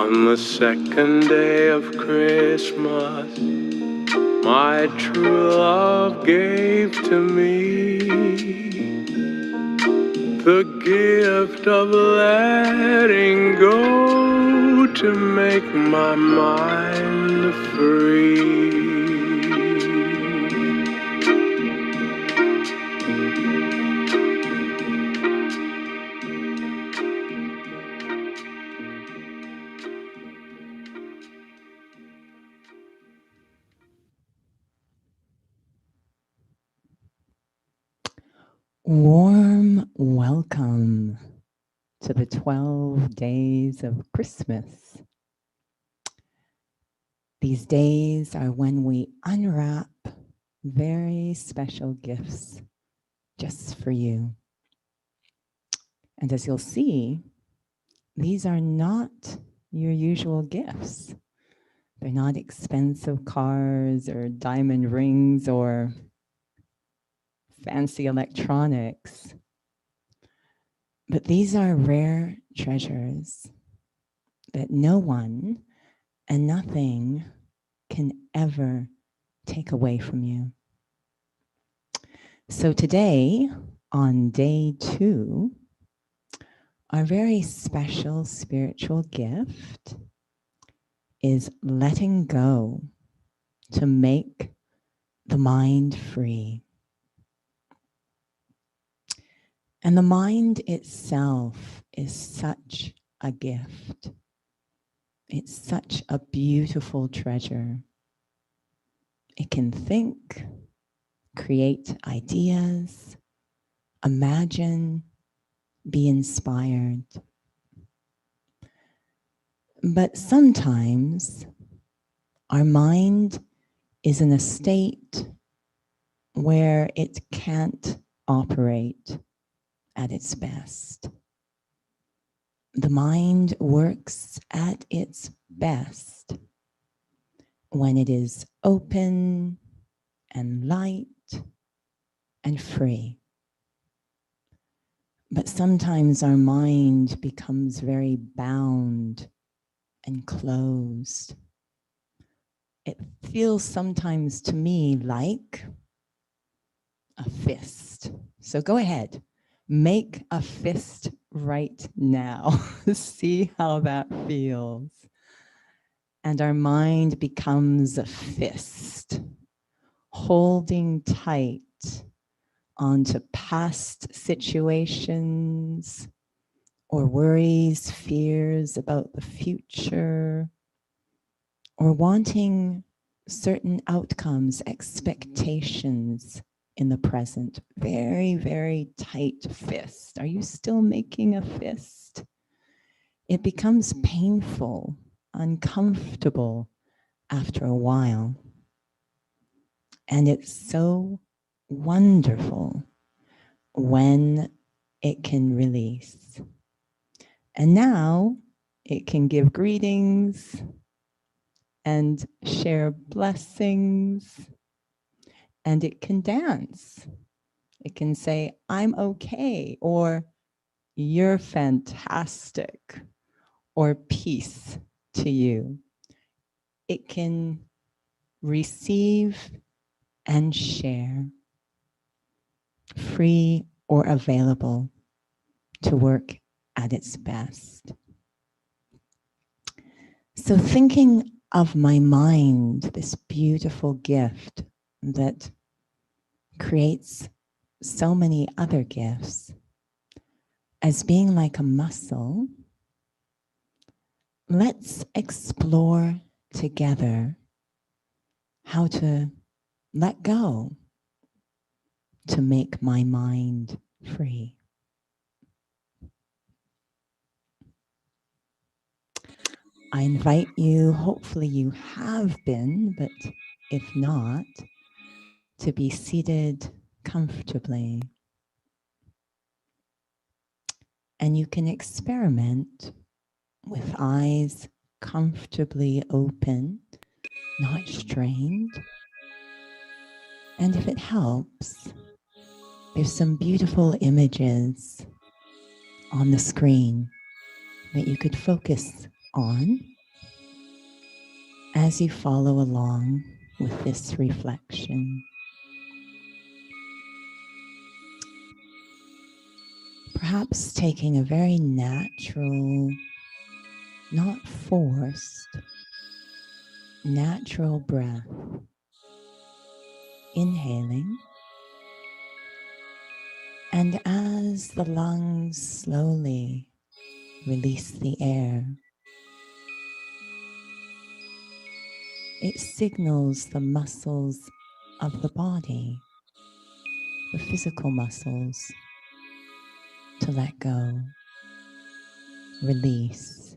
On the second day of Christmas, my true love gave to me the gift of letting go to make my mind free. Warm welcome to the 12 days of Christmas. These days are when we unwrap very special gifts just for you. And as you'll see, these are not your usual gifts. They're not expensive cars or diamond rings or fancy electronics. But these are rare treasures that no one and nothing can ever take away from you. So today, on day 2, our very special spiritual gift is letting go to make the mind free. And the mind itself is such a gift. It's such a beautiful treasure. It can think, create ideas, imagine, be inspired. But sometimes our mind is in a state where it can't operate at its best. The mind works at its best when it is open and light and free. But sometimes our mind becomes very bound and closed. It feels sometimes to me like a fist. So go ahead. Make a fist right now. See how that feels. And our mind becomes a fist, holding tight onto past situations or worries, fears about the future, or wanting certain outcomes, expectations in the present. Very, very tight fist. Are you still making a fist? It becomes painful, uncomfortable after a while. And it's so wonderful when it can release. And now it can give greetings and share blessings. And it can dance. It can say, I'm okay, or you're fantastic, or peace to you. It can receive and share, free or available to work at its best. So thinking of my mind, this beautiful gift that creates so many other gifts, as being like a muscle, let's explore together how to let go to make my mind free. I invite you, hopefully you have been, but if not, to be seated comfortably. And you can experiment with eyes comfortably open, not strained. And if it helps, there's some beautiful images on the screen that you could focus on As you follow along with this reflection, perhaps taking a very natural, not forced, natural breath, inhaling, and as the lungs slowly release the air, it signals the muscles of the body, the physical muscles, to let go, release.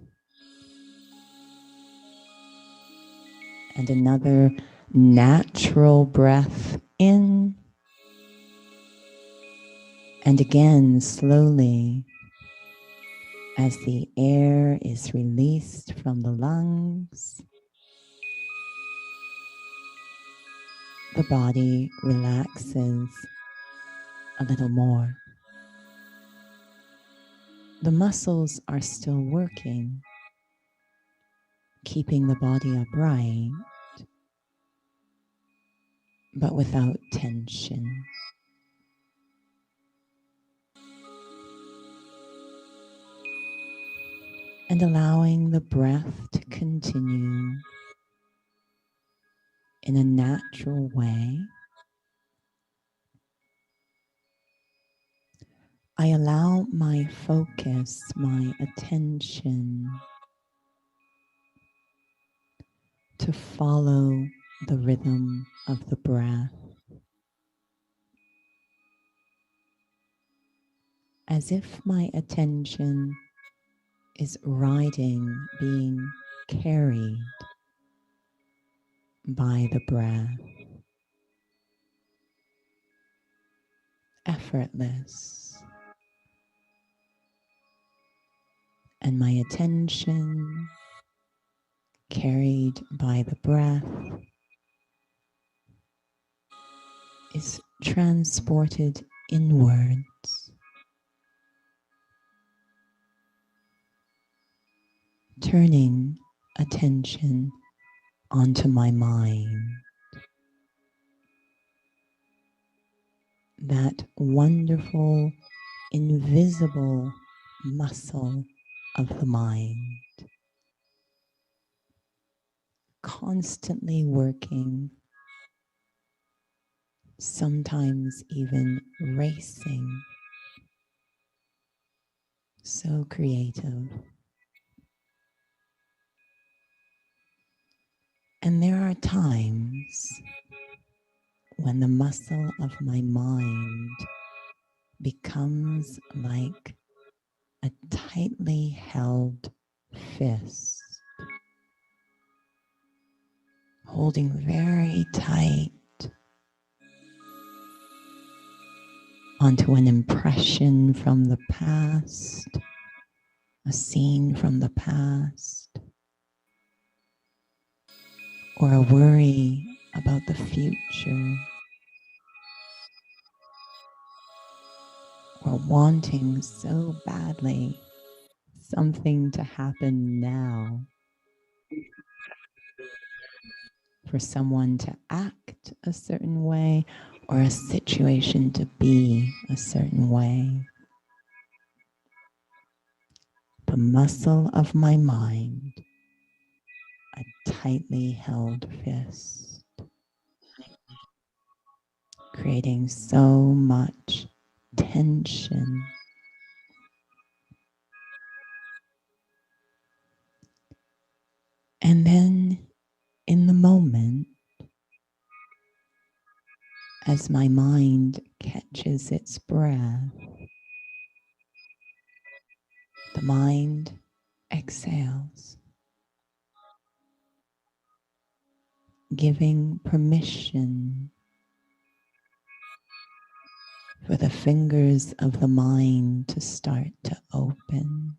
And another natural breath in, and again slowly as the air is released from the lungs, the body relaxes a little more. The muscles are still working, keeping the body upright, but without tension. And allowing the breath to continue in a natural way, I allow my focus, my attention to follow the rhythm of the breath, as if my attention is riding, being carried by the breath, effortless. And my attention carried by the breath is transported inwards, turning attention onto my mind, that wonderful, invisible muscle of the mind, constantly working, sometimes even racing, so creative. And there are times when the muscle of my mind becomes like a tightly held fist, holding very tight onto an impression from the past, a scene from the past, or a worry about the future, or wanting so badly something to happen now, for someone to act a certain way or a situation to be a certain way. The muscle of my mind, a tightly held fist, creating so much tension. And then in the moment, as my mind catches its breath, the mind exhales, giving permission for the fingers of the mind to start to open,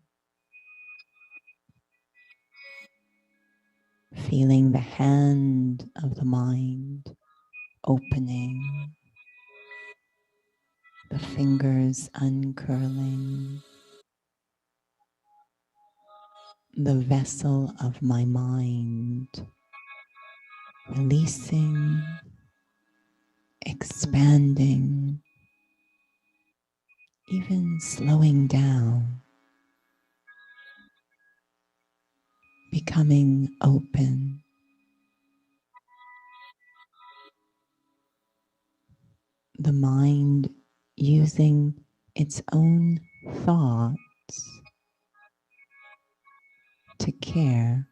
feeling the hand of the mind opening, the fingers uncurling, the vessel of my mind releasing, expanding, even slowing down, becoming open. The mind using its own thoughts to care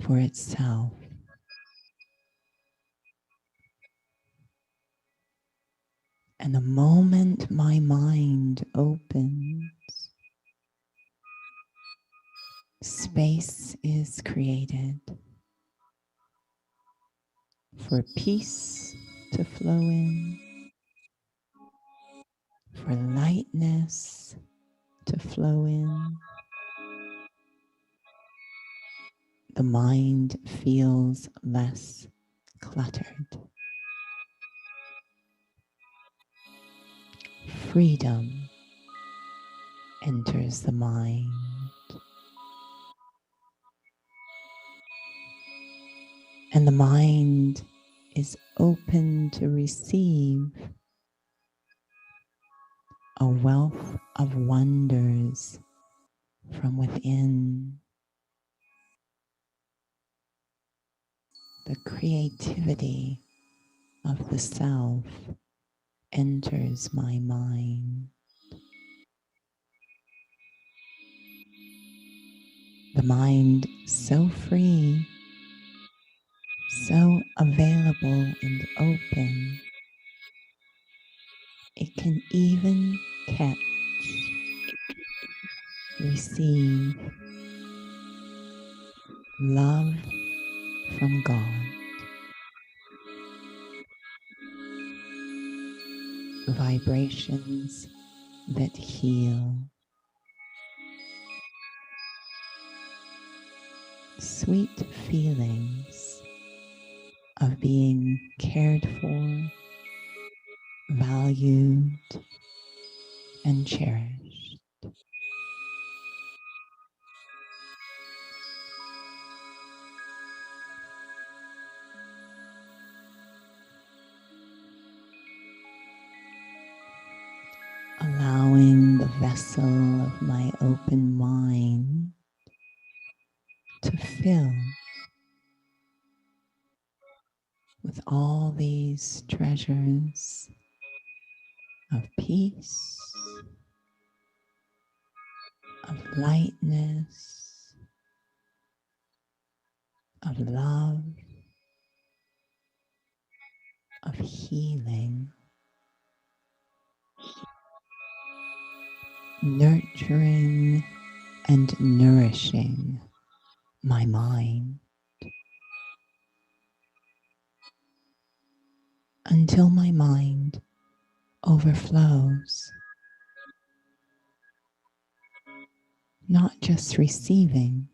for itself. And the moment my mind opens, space is created for peace to flow in, for lightness to flow in. The mind feels less cluttered. Freedom enters the mind. And the mind is open to receive a wealth of wonders from within. The creativity of the self enters my mind. The mind so free, so available and open, it can even catch, receive love from God, vibrations that heal, sweet feelings of being cared for, valued, and cherished. Allowing the vessel of my open mind to fill with all these treasures of peace, of lightness, of love, of healing, nurturing and nourishing my mind until my mind overflows, not just receiving,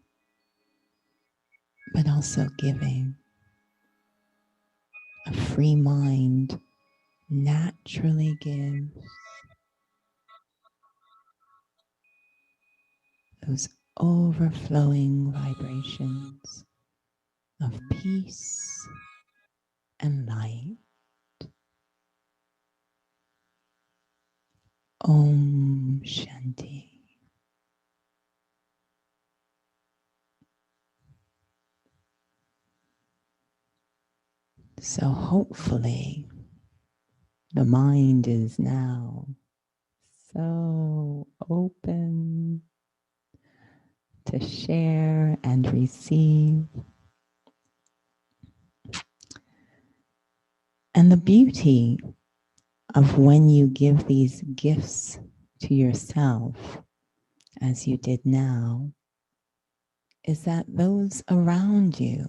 but also giving. A free mind naturally gives. Those overflowing vibrations of peace and light. Om Shanti. So hopefully the mind is now so open to share and receive. And the beauty of when you give these gifts to yourself, as you did now, is that those around you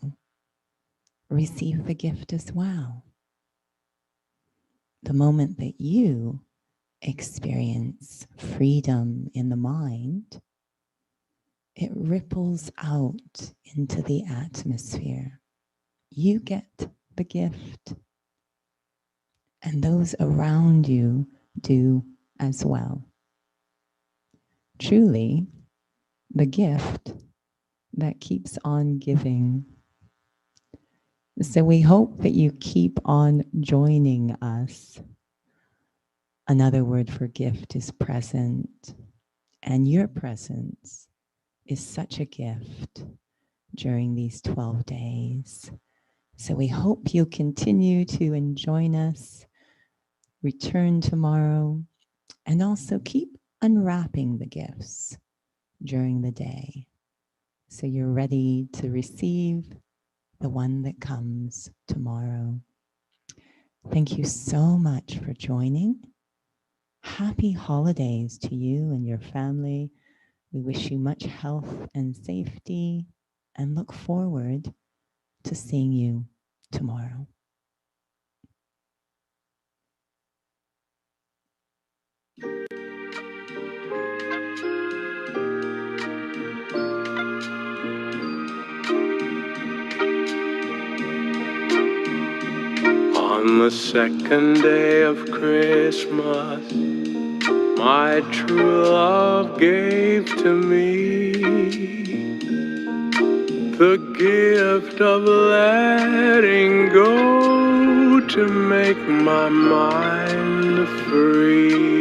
receive the gift as well. The moment that you experience freedom in the mind, it ripples out into the atmosphere. You get the gift, and those around you do as well. Truly, the gift that keeps on giving, So we hope that you keep on joining us. Another word for gift is present, and your presence is such a gift during these 12 days. So we hope you'll continue to join us, return tomorrow, and also keep unwrapping the gifts during the day, so you're ready to receive the one that comes tomorrow. Thank you so much for joining. Happy holidays to you and your family. We wish you much health and safety and look forward to seeing you tomorrow. On the second day of Christmas, my true love gave to me the gift of letting go to make my mind free.